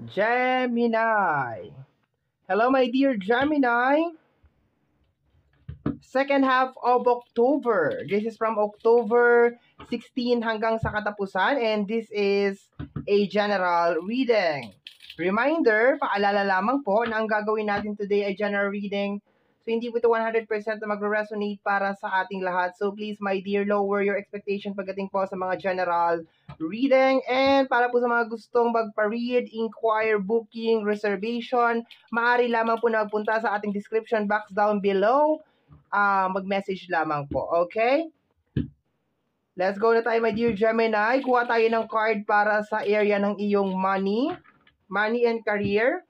Gemini. Hello, my dear Gemini. Second half of October. This is from October 16 hanggang sa katapusan, and this is a general reading. Reminder, paalala lamang po na ang gagawin natin today ay general reading. So, hindi po ito 100% na magre-resonate para sa ating lahat. So, please, my dear, lower your expectation pagdating po sa mga general reading. And para po sa mga gustong magpa-read, inquire, booking, reservation, maaari lamang po na magpunta sa ating description box down below. Mag-message lamang po. Okay? Let's go na tayo, my dear Gemini. Kuha tayo ng card para sa area ng iyong money and career.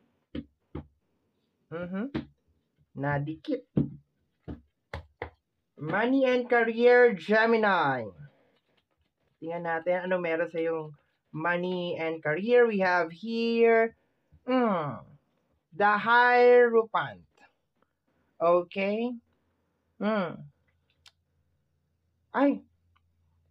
Nadikit. Money and career, Gemini. Tingnan natin ano meron sa iyong money and career. We have here, the Hierophant. Okay? Ay,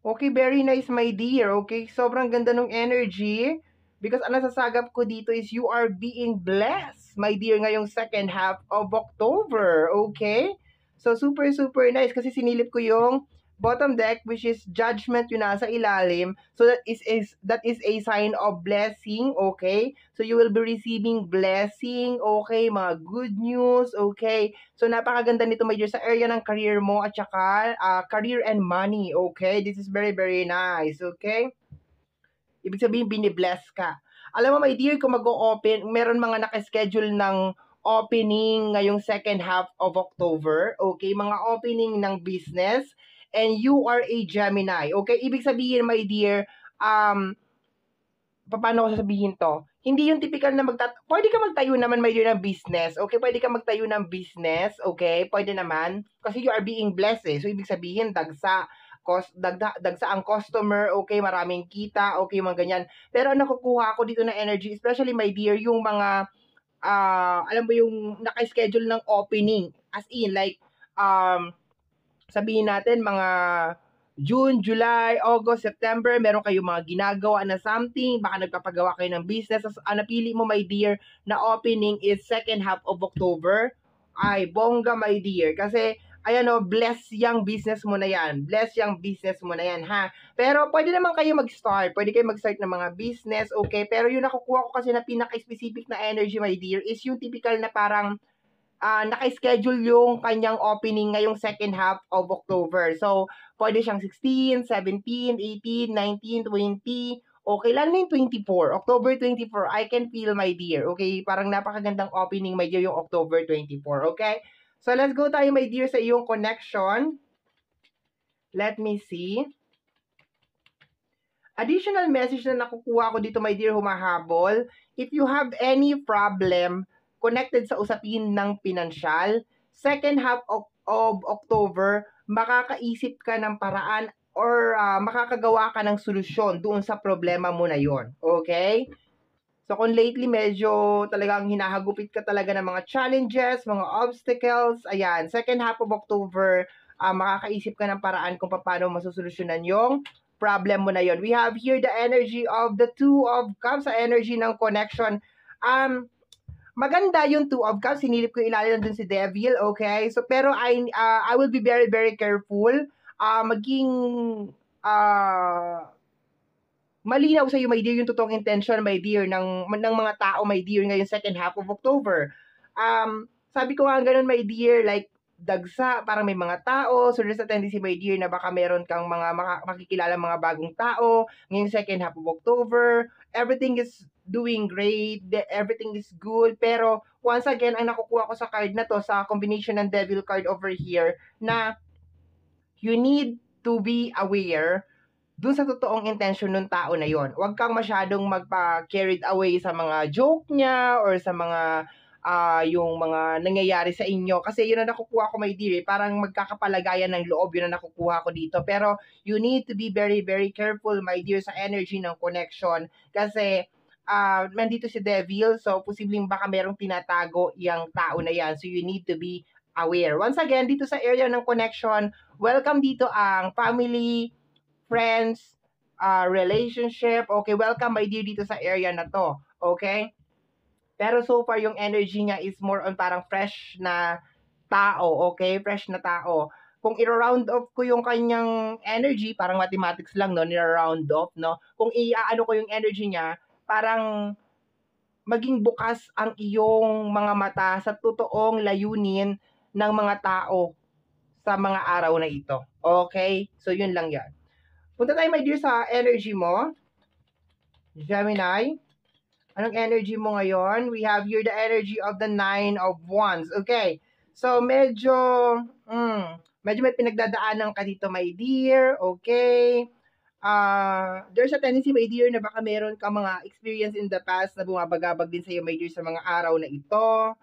okay, very nice, my dear. Okay, sobrang ganda ng energy. Because ang nasasagap ko dito is you are being blessed, my dear, ngayong second half of October. Okay? So, super, super nice. Kasi sinilip ko yung bottom deck, which is judgment, yung nasa ilalim. So, that is a sign of blessing. Okay? So, you will be receiving blessing. Okay? Mga good news. Okay? So, napakaganda nito, my dear, sa area ng career mo at saka career and money. Okay? This is very, very nice. Okay? Ibig sabihin, binibless ka. Alam mo, my dear, kung mag-o-open, meron mga nakaschedule ng opening ngayong second half of October. Okay? Mga opening ng business. And you are a Gemini. Okay? Ibig sabihin, my dear, paano ko sasabihin to? Hindi yung typical na pwede ka magtayo naman, my dear, ng business. Okay? Pwede ka magtayo ng business. Okay? Pwede naman. Kasi you are being blessed eh. So, ibig sabihin, dagsa ang customer, okay, maraming kita, okay, mga ganyan. Pero nakukuha ako dito na energy, especially, my dear, yung mga, alam mo yung naka-schedule ng opening. As in, like, sabihin natin, mga June, July, August, September, meron kayong mga ginagawa na something, baka nagpapagawa kayo ng business. Ang napili mo, my dear, na opening is second half of October. Ay, bongga, my dear. Kasi, ayan o, bless yung business mo na yan. Bless yung business mo na yan, ha? Pero, pwede naman kayo mag-start. Pwede kayo mag-start ng mga business, okay? Pero yung nakukuha ko kasi na pinaka-specific na energy, my dear, is yung typical na parang naka-schedule yung kanyang opening ngayong second half of October. So, pwede siyang 16, 17, 18, 19, 20, okay, lalo na yung 24. October 24, I can feel, my dear. Okay, parang napakagandang opening, my dear, yung October 24. Okay? So, let's go tayo, my dear, sa iyong connection. Let me see. Additional message na nakukuha ko dito, my dear, humahabol. If you have any problem connected sa usapin ng pinansyal, second half of October, makakaisip ka ng paraan or makakagawa ka ng solusyon doon sa problema mo na yon. Okay? So, kung lately medyo talagang hinahagupit ka talaga ng mga challenges, mga obstacles, ayan, second half of October, makakaisip ka ng paraan kung paano masusolusyonan yung problem mo na yon. We have here the energy of the Two of Cups, sa energy ng connection. Maganda yung Two of Cups, sinilip ko ilalim dun si Devil, okay? So, pero I will be very, very careful. Maging malinaw sa iyo, my dear, yung totoong intention, my dear, ng mga tao, my dear, ngayong second half of October. Sabi ko nga ganun, my dear, like, dagsa, parang may mga tao, so there's a tendency, my dear, na baka meron kang mga makikilala mga bagong tao, ngayong second half of October, everything is doing great, everything is good, pero once again, ang nakukuha ko sa card na to, sa combination ng Devil card over here, na you need to be aware dun sa totoong intention ng tao na yon. Huwag kang masyadong magpa-carried away sa mga joke niya or sa mga yung mga nangyayari sa inyo. Kasi yun ang nakukuha ko, my dear. Parang magkakapalagayan ng loob, yun ang nakukuha ko dito. Pero you need to be very, very careful, my dear, sa energy ng connection. Kasi nandito si Devil, so posibleng baka merong tinatago yung tao na yan. So you need to be aware. Once again, dito sa area ng connection, welcome dito ang family, friends, relationship. Okay, welcome, my dear, dito sa area na to. Okay? Pero so far, yung energy niya is more on parang fresh na tao, okay? Fresh na tao. Kung i-round off ko yung kanyang energy, parang mathematics lang, no? Ni-round off, no? Kung i-ano ko yung energy niya, parang maging bukas ang iyong mga mata sa totoong layunin ng mga tao sa mga araw na ito. Okay? So, yun lang yan. Punta tayo, my dear, sa energy mo. Gemini. Anong energy mo ngayon? We have here the energy of the Nine of Wands. Okay. So, medyo may pinagdadaanan ka dito, my dear. Okay. There's a tendency, my dear, na baka meron ka mga experience in the past na bumabagabag din sa iyo, my dear, sa mga araw na ito.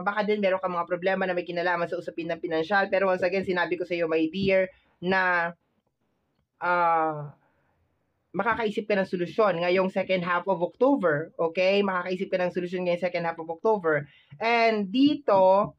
Baka din meron ka mga problema na may kinalaman sa usapin ng pinansyal. Pero once again, sinabi ko sa iyo, my dear, na makakaisip ka ng solusyon ngayong second half of October. Okay? Makakaisip ka ng solusyon ngayong second half of October. And dito,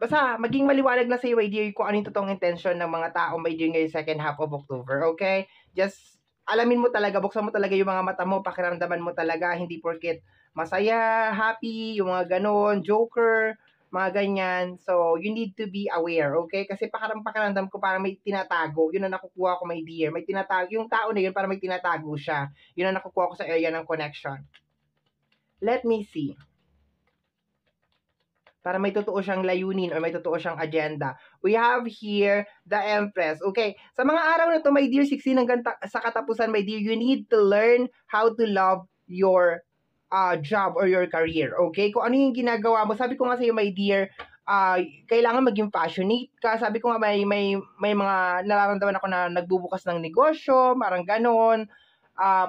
basta maging maliwanag na sa iyo, my dear, kung ano yung totoong intention ng mga tao, my dear, ngayong second half of October. Okay? Just alamin mo talaga, buksan mo talaga yung mga mata mo, pakiramdaman mo talaga, hindi porket masaya, happy, yung mga ganon, joker, mga ganyan. So, you need to be aware, okay? Kasi pakiramdam ko parang may tinatago. Yun ang nakukuha ko, my dear. May tinatago. Yung tao na yun, parang may tinatago siya. Yun ang nakukuha ko sa area ng connection. Let me see. Para may totoo siyang layunin or may totoo siyang agenda. We have here the Empress. Okay, sa mga araw na to, my dear, 16 hanggang sa katapusan, my dear, you need to learn how to love your job or your career. Okay, kung ano yung ginagawa mo, sabi ko nga sa iyo, my dear, kailangan maging passionate ka. Sabi ko nga, may mga nararamdaman ako na nagbubukas ng negosyo, parang ganon.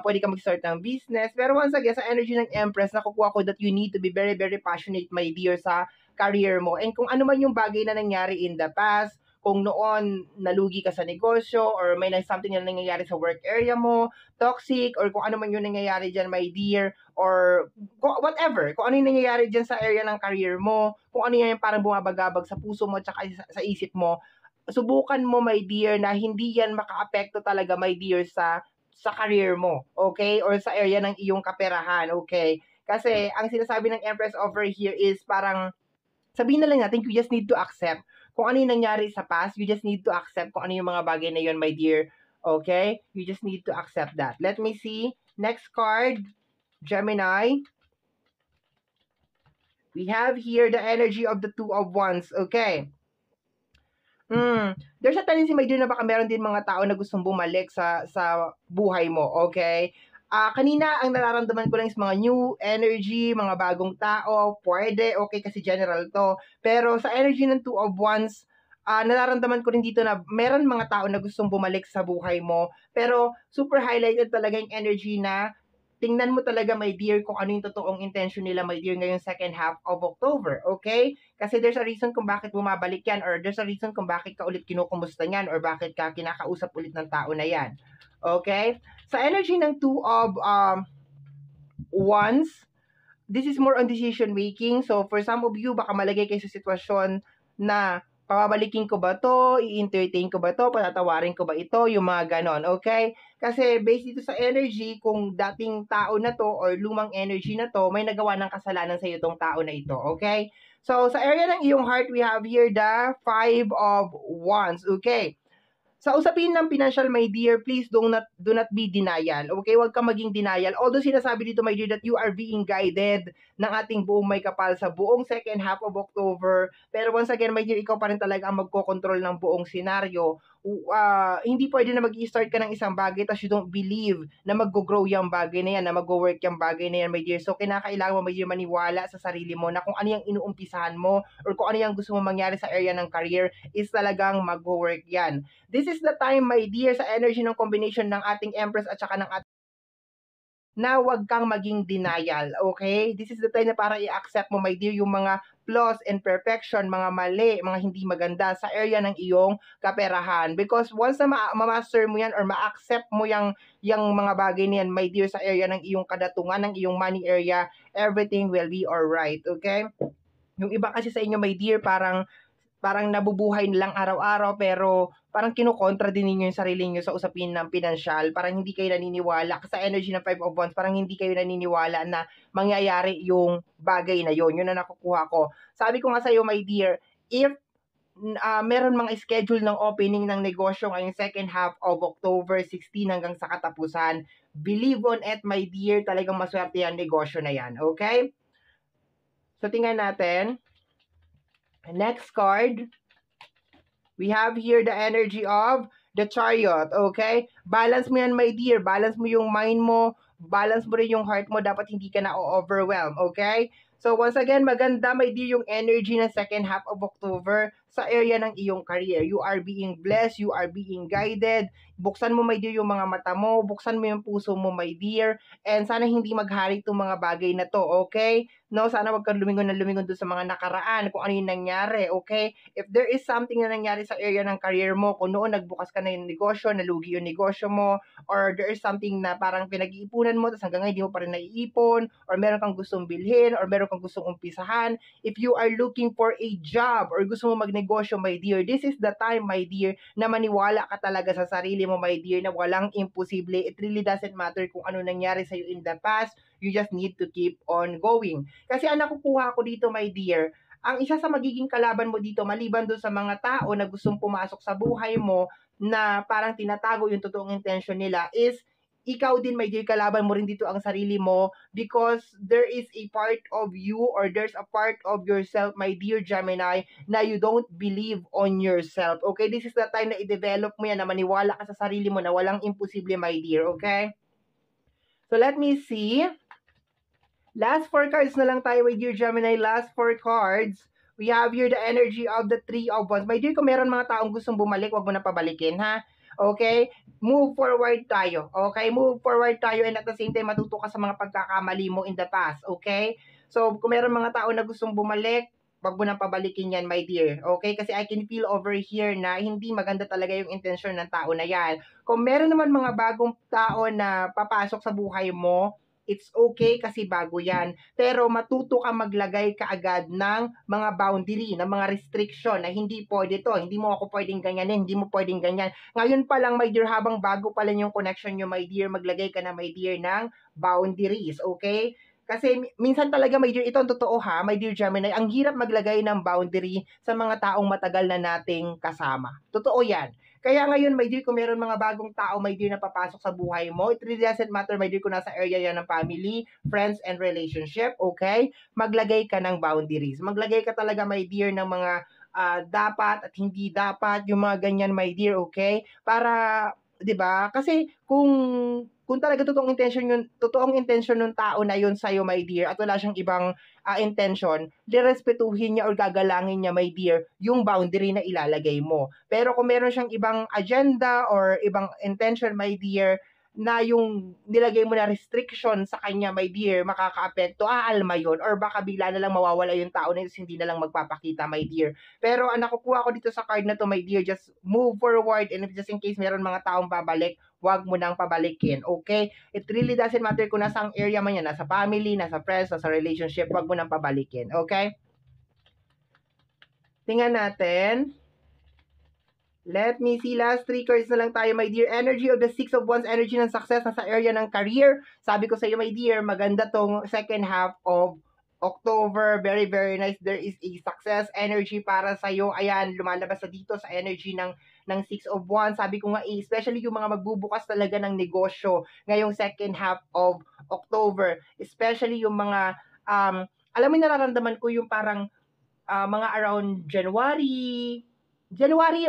Pwede ka mag-start ng business. Pero once again, sa energy ng Empress, nakukuha ko that you need to be very, very passionate, my dear, sa career mo. And kung ano man yung bagay na nangyari in the past, kung noon nalugi ka sa negosyo or may something na nangyayari sa work area mo, toxic, or kung ano man yung nangyayari dyan, my dear, or whatever, kung ano yung nangyayari dyan sa area ng career mo, kung ano yung parang bumabagabag sa puso mo at sa isip mo, subukan mo, my dear, na hindi yan maka-apekto talaga, my dear, sa career mo, okay? Or sa area ng iyong kaperahan, okay? Kasi ang sinasabi ng Empress over here is parang, sabihin na lang natin, you just need to accept kung ano yung nangyari sa past. You just need to accept kung ano yung mga bagay na yun, my dear. Okay? You just need to accept that. Let me see. Next card, Gemini. We have here the energy of the Two of Wands. Okay. There's a tendency, my dear, na baka meron din mga tao na gustong bumalik sa buhay mo. Okay? Kanina, ang nararamdaman ko lang is mga new energy, mga bagong tao, pwede, okay, kasi general to. Pero sa energy ng Two of Wands, nararamdaman ko rin dito na meron mga tao na gustong bumalik sa buhay mo. Pero super highlighted talaga yung energy na tingnan mo talaga, my dear, kung ano yung totoong intention nila, my dear, ngayong second half of October, okay? Kasi there's a reason kung bakit bumabalik yan, or there's a reason kung bakit ka ulit kinukumusta yan, or bakit ka kinakausap ulit ng tao na yan. Okay? Sa energy ng Two of Wands, this is more on decision making. So, for some of you, baka malagay kayo sa sitwasyon na pababalikin ko ba to, i-entertain ko ba to, patatawarin ko ba ito, yung mga ganon, okay? Kasi based dito sa energy, kung dating tao na to or lumang energy na to, may nagawa ng kasalanan sa iyo tong tao na ito, okay? So, sa area ng iyong heart, we have here the Five of Wands, okay? Sa usapin ng financial, my dear, please do not be denial. Okay? Huwag kang maging denial. Although sinasabi dito, my dear, that you are being guided ng ating buong may kapal sa buong second half of October. Pero once again, my dear, ikaw pa rin talaga ang magkocontrol ng buong senaryo. Hindi pwede na mag-i-start ka ng isang bagay tapos you don't believe na mag-grow yung bagay na yan, na mag-work yung bagay na yan, my dear. So, kinakailangan mo, my dear, maniwala sa sarili mo na kung ano yung inuumpisahan mo or kung ano yung gusto mo mangyari sa area ng career is talagang mag-work yan. This is the time, my dear, sa energy ng combination ng ating Empress at saka ng ating na wag kang maging denial, okay? This is the time na para i-accept mo, my dear, yung mga flaws, imperfection, mga mali, mga hindi maganda sa area ng iyong kaperahan. Because once na ma-master mo yan or ma-accept mo yung mga bagay niyan, my dear, sa area ng iyong kadatungan, ng iyong money area, everything will be alright, okay? Yung iba kasi sa inyo, my dear, parang nabubuhay nilang araw-araw pero parang kinukontra din ninyo yung sarili nyo sa usapin ng pinansyal. Parang hindi kayo naniniwala. Sa energy ng 5 of Wands, parang hindi kayo naniniwala na mangyayari yung bagay na yun. Yun na nakukuha ko. Sabi ko nga sa'yo, my dear, if meron mga schedule ng opening ng negosyo ngayong second half of October 16 hanggang sa katapusan, believe on it, my dear, talagang maswerte yung negosyo na yan. Okay? So, tingnan natin. Next card. We have here the energy of the Chariot, okay? Balance mo yan, my dear. Balance mo yung mind mo. Balance mo rin yung heart mo. Dapat hindi ka na overwhelm, okay? So, once again, maganda, my dear, yung energy ng second half of October sa area ng iyong career. You are being blessed. You are being guided. Buksan mo, my dear, yung mga mata mo. Buksan mo yung puso mo, my dear. And sana hindi maghari itong mga bagay na to, okay? No, sana wag kang lumingon doon sa mga nakaraan, kung ano yung nangyari, okay? If there is something na nangyari sa area ng career mo, kung noon nagbukas ka na yung negosyo, nalugi yung negosyo mo, or there is something na parang pinag-iipunan mo, tapos hanggang ngayon hindi mo pa rin naiipon, or meron kang gustong bilhin, or meron kang gustong umpisahan, if you are looking for a job, or gusto mo magnegosyo, my dear, this is the time, my dear, na maniwala ka talaga sa sarili mo, my dear, na walang imposible. It really doesn't matter kung ano nangyari sa'yo in the past, you just need to keep on going. Kasi ang nakukuha ko dito, my dear, ang isa sa magiging kalaban mo dito, maliban doon sa mga tao na gustong pumasok sa buhay mo na parang tinatago yung totoong intention nila, is ikaw din, my dear, kalaban mo rin dito ang sarili mo because there is a part of you or there's a part of yourself, my dear Gemini, na you don't believe on yourself. Okay? This is the time na i-develop mo yan, na maniwala ka sa sarili mo na walang imposible, my dear. Okay? So let me see. Last 4 cards na lang tayo, my dear Gemini. Last 4 cards. We have here the energy of the 3 of Wands. My dear, kung meron mga taong gustong bumalik, wag mo na pabalikin, ha? Okay? Move forward tayo. Okay? Move forward tayo and at the same time, matuto ka sa mga pagkakamali mo in the past. Okay? So, kung meron mga tao na gustong bumalik, wag mo nang pabalikin yan, my dear. Okay? Kasi I can feel over here na hindi maganda talaga yung intention ng tao na yan. Kung meron naman mga bagong tao na papasok sa buhay mo, it's okay kasi bago yan. Pero matuto ka maglagay kaagad ng mga boundary, ng mga restriction na hindi pwede to, hindi mo ako pwedeng ganyanin, hindi mo pwedeng ganyan. Ngayon pa lang, my dear, habang bago pa lang yung connection nyo, my dear, maglagay ka na, my dear, ng boundaries, okay? Kasi minsan talaga, my dear, ito ang totoo ha, my dear Gemini, ang hirap maglagay ng boundary sa mga taong matagal na nating kasama. Totoo yan. Kaya ngayon, my dear, kung meron mga bagong tao, my dear, na papasok sa buhay mo, it really doesn't matter, my dear, kung nasa area yan ng family, friends, and relationship, okay? Maglagay ka ng boundaries. Maglagay ka talaga, my dear, ng mga dapat at hindi dapat, yung mga ganyan, my dear, okay? Para, 'di ba? Kasi kung talaga totoong intention ng tao na yun sa iyo, my dear, at wala siyang ibang intention, direspetuhin niya or gagalangin niya, my dear, yung boundary na ilalagay mo. Pero kung meron siyang ibang agenda or ibang intention, my dear, na yung nilagay mo na restriction sa kanya, my dear, makakaapekto, aalma yun, or baka bigla na lang mawawala yung tao na hindi na lang magpapakita, my dear. Pero ang nakukuha ko dito sa card na to, my dear, just move forward, and if just in case meron mga taong babalik, wag mo nang pabalikin, okay? It really doesn't matter kung nasa ang area man yan, nasa family, nasa friends, nasa relationship, wag mo nang pabalikin, okay? Tingnan natin. Let me see, last 3 cards na lang tayo, my dear. Energy of the 6 of Wands, energy ng success nasa area ng career. Sabi ko sa iyo, my dear, maganda tong second half of October. Very, very nice. There is a success energy para sa iyo. Ayan, lumalabas na dito sa energy ng 6 of Wands. Sabi ko nga, especially yung mga magbubukas talaga ng negosyo ngayong second half of October. Especially yung mga, alam mo, nararamdaman ko yung parang mga around January, July,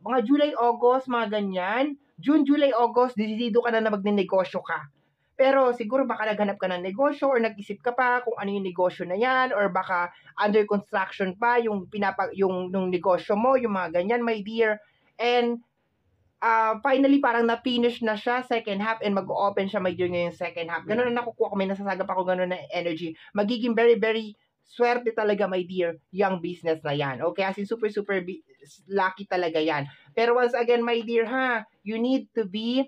mga July, August, mga ganyan. June, July, August, decidido ka na magnenegosyo ka. Pero siguro baka naghanap ka ng negosyo or nag-isip ka pa kung ano yung negosyo na yan or baka under construction pa yung nung negosyo mo, yung mga ganyan, my dear. And finally, parang na-finish na siya, second half, and mag-open siya, my dear, ngayong second half. Ganun na nakukuha ko, may nasasagap ako ganun na energy. Magiging very, very swerte talaga, my dear, yung business na yan. Okay? As in, super, super lucky talaga yan. Pero once again, my dear, you need to be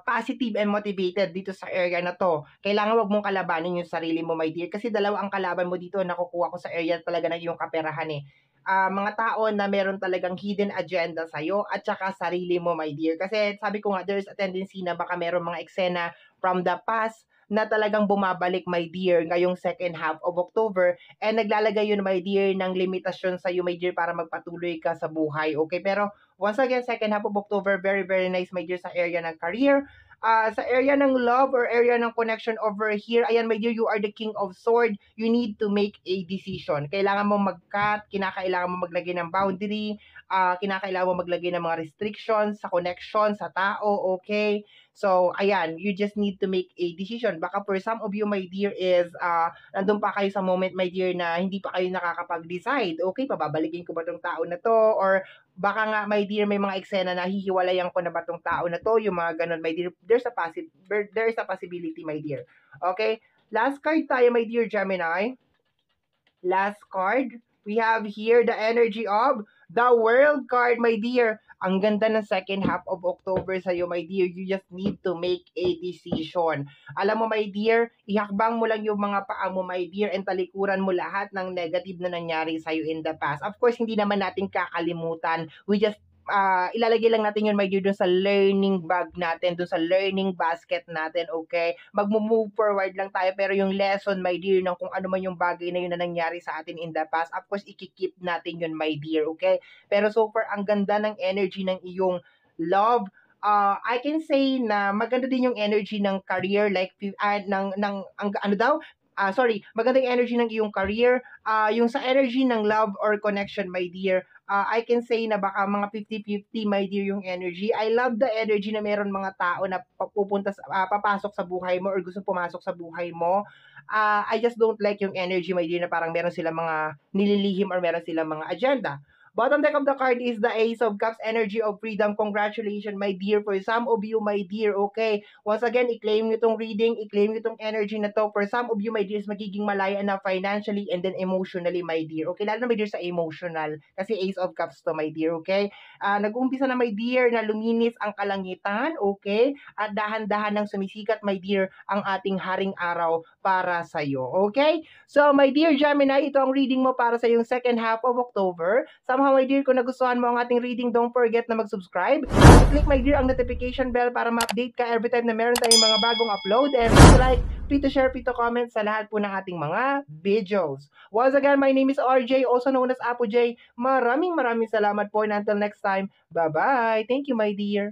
positive and motivated dito sa area na to. Kailangan wag mong kalabanin yung sarili mo, my dear. Kasi dalawa ang kalaban mo dito, nakukuha ko sa area talaga ng iyong kaperahan eh. mga tao na meron talagang hidden agenda sa'yo at saka sarili mo, my dear. Kasi sabi ko nga, there's a tendency na baka meron mga eksena from the past na talagang bumabalik, my dear, ngayong second half of October. And naglalagay yun, my dear, ng limitasyon sa'yo, my dear, para magpatuloy ka sa buhay. Okay? Pero once again, second half of October, very, very nice, my dear, sa area ng career. Sa area ng love or area ng connection over here, ayan, my dear, you are the king of sword. You need to make a decision. Kailangan mo mag-cut, kinakailangan mo maglagay ng boundary, kinakailangan mo maglagay ng mga restrictions sa connection, sa tao, okay? So, ayan, you just need to make a decision. Baka for some of you, my dear, is nandun pa kayo sa moment, my dear, na hindi pa kayo nakakapag-decide. Okay, pababalikin ko ba tong tao na to? Or baka nga, my dear, may mga eksena na hihiwalayan ko na ba tong tao na to? Yung mga ganun, my dear, there's a possibility, my dear. Okay? Last card tayo, my dear Gemini. Last card. We have here the energy of the World card, my dear. Ang ganda ng second half of October sa'yo, my dear. You just need to make a decision. Alam mo, my dear, ihakbang mo lang yung mga paa mo, my dear, and talikuran mo lahat ng negative na nangyari sa'yo in the past. Of course, hindi naman natin kakalimutan. We just ilalagay lang natin yun, my dear, dun sa learning bag natin, dun sa learning basket natin, okay? Mag-move forward lang tayo, pero yung lesson, my dear, ng kung ano man yung bagay na yun na nangyari sa atin in the past, of course, ikikip natin yun, my dear, okay? Pero so far, ang ganda ng energy ng iyong love. I can say na maganda din yung energy ng career, like, maganda yung energy ng iyong career, yung sa energy ng love or connection, my dear, I can say na baka mga 50-50, my dear, yung energy. I love the energy na meron mga tao na papasok sa buhay mo or gusto pumasok sa buhay mo. I just don't like yung energy, my dear, na parang meron silang mga nililihim or meron silang mga agenda. Bottom deck of the card is the Ace of Cups, energy of freedom. Congratulations, my dear, for some of you, my dear, okay? Once again, i-claim nyo tong reading, i-claim nyo tong energy na to. For some of you, my dear, is magiging malaya na financially and then emotionally, my dear. Okay, lalo na, my dear, sa emotional. Kasi Ace of Cups to, my dear, okay? Nag-uumpisa na, my dear, na luminis ang kalangitan, okay? At dahan-dahan ng sumisikat, my dear, ang ating haring araw para sa'yo, okay? So, my dear Gemini, ito ang reading mo para sa yung second half of October. Somehow, my dear, kung nagustuhan mo ang ating reading, don't forget na mag-subscribe. Click, my dear, ang notification bell para ma-update ka every time na meron tayong mga bagong upload. And please like, free to share, free to comment sa lahat po ng ating mga videos. Once again, my name is RJ, also known as Apo J. Maraming salamat po, and until next time, bye-bye. Thank you, my dear.